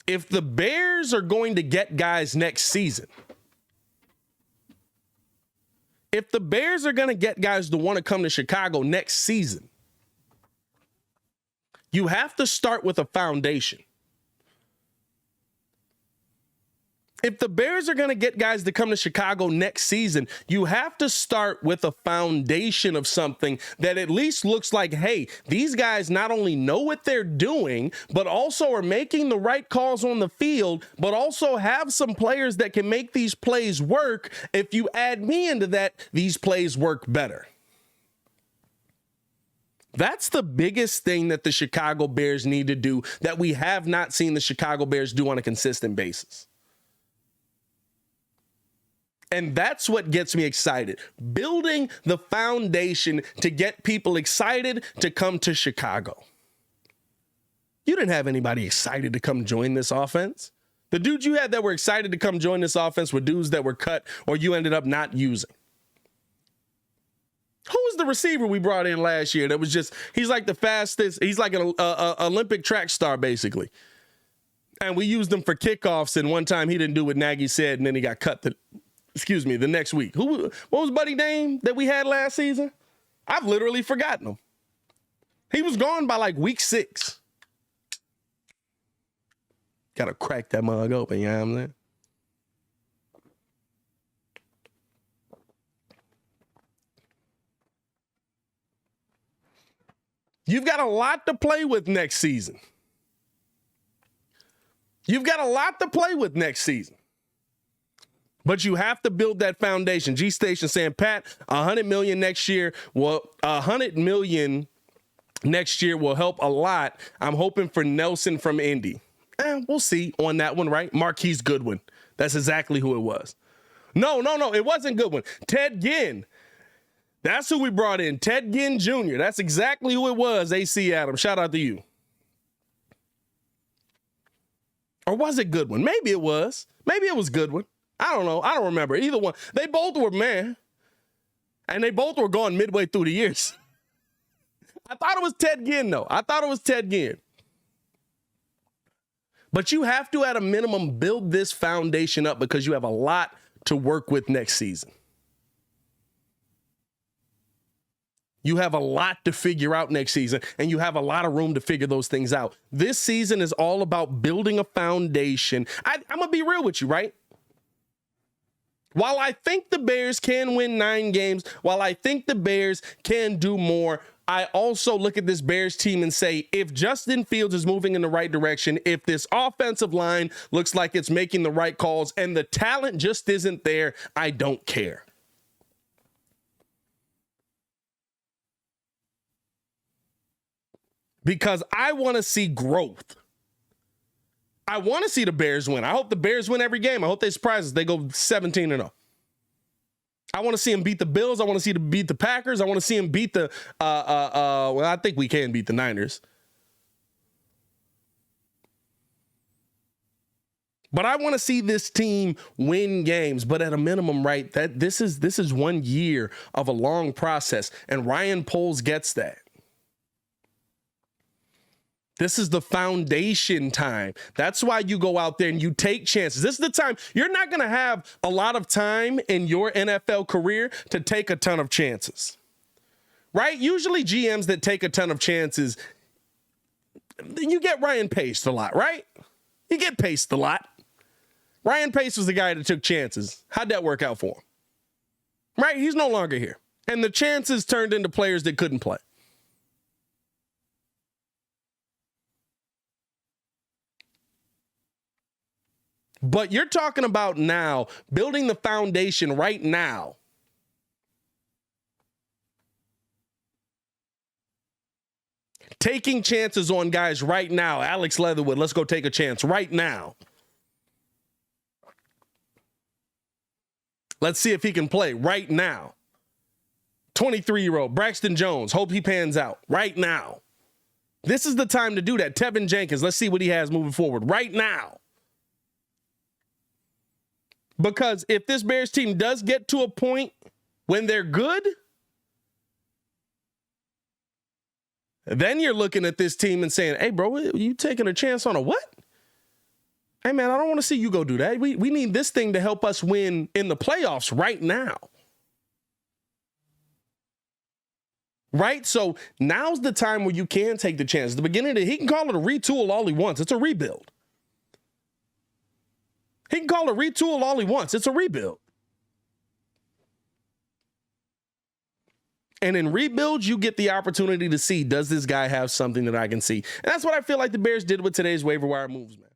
if the Bears are going to get guys next season, if the Bears are going to get guys to want to come to Chicago next season, you have to start with a foundation. If the Bears are going to get guys to come to Chicago next season, you have to start with a foundation of something that at least looks like, hey, these guys not only know what they're doing, but also are making the right calls on the field, but also have some players that can make these plays work. If you add me into that, these plays work better. That's the biggest thing that the Chicago Bears need to do that we have not seen the Chicago Bears do on a consistent basis. And that's what gets me excited. Building the foundation to get people excited to come to Chicago. You didn't have anybody excited to come join this offense. The dudes you had that were excited to come join this offense were dudes that were cut or you ended up not using. Who was the receiver we brought in last year that was just, he's like the fastest, he's like an Olympic track star, basically. And we used him for kickoffs, and one time he didn't do what Nagy said, and then he got cut the next week. What was Buddy name that we had last season? I've literally forgotten him. He was gone by like week 6. Got to crack that mug open, you know what I'm saying? You've got a lot to play with next season. But you have to build that foundation. G Station saying, Pat, $100 million next year. Well, $100 million next year will help a lot. I'm hoping for Nelson from Indy. We'll see on that one, right? Marquise Goodwin. That's exactly who it was. No, it wasn't Goodwin. Ted Ginn. That's who we brought in. Ted Ginn Jr. That's exactly who it was. AC Adams. Shout out to you. Or was it Goodwin? Maybe it was. Maybe it was Goodwin. I don't know. I don't remember. Either one. They both were, man. And they both were gone midway through the years. I thought it was Ted Ginn, though. But you have to, at a minimum, build this foundation up because you have a lot to work with next season. You have a lot to figure out next season, and you have a lot of room to figure those things out. This season is all about building a foundation. I'm going to be real with you, right? While I think the Bears can win 9 games, while I think the Bears can do more, I also look at this Bears team and say, if Justin Fields is moving in the right direction, if this offensive line looks like it's making the right calls, and the talent just isn't there, I don't care. Because I want to see growth. I want to see the Bears win. I hope the Bears win every game. I hope they surprise us. They go 17-0. I want to see them beat the Bills. I want to see them beat the Packers. I want to see them beat the, well, I think we can beat the Niners. But I want to see this team win games. But at a minimum, right, that this is 1 year of a long process. And Ryan Poles gets that. This is the foundation time. That's why you go out there and you take chances. This is the time. You're not going to have a lot of time in your NFL career to take a ton of chances, right? Usually GMs that take a ton of chances, you get Ryan Pace a lot, right? You get paced a lot. Ryan Pace was the guy that took chances. How'd that work out for him? Right? He's no longer here. And the chances turned into players that couldn't play. But you're talking about now, building the foundation right now. Taking chances on guys right now. Alex Leatherwood, let's go take a chance right now. Let's see if he can play right now. 23-year-old Braxton Jones, hope he pans out right now. This is the time to do that. Tevin Jenkins, let's see what he has moving forward right now. Because if this Bears team does get to a point when they're good, then you're looking at this team and saying, hey, bro, you taking a chance on a what? Hey, man, I don't want to see you go do that. We need this thing to help us win in the playoffs right now. Right? So now's the time where you can take the chance. At the beginning, he can call it a retool all he wants. It's a rebuild. He can call it a retool all he wants. It's a rebuild. And in rebuilds, you get the opportunity to see, does this guy have something that I can see? And that's what I feel like the Bears did with today's waiver wire moves, man.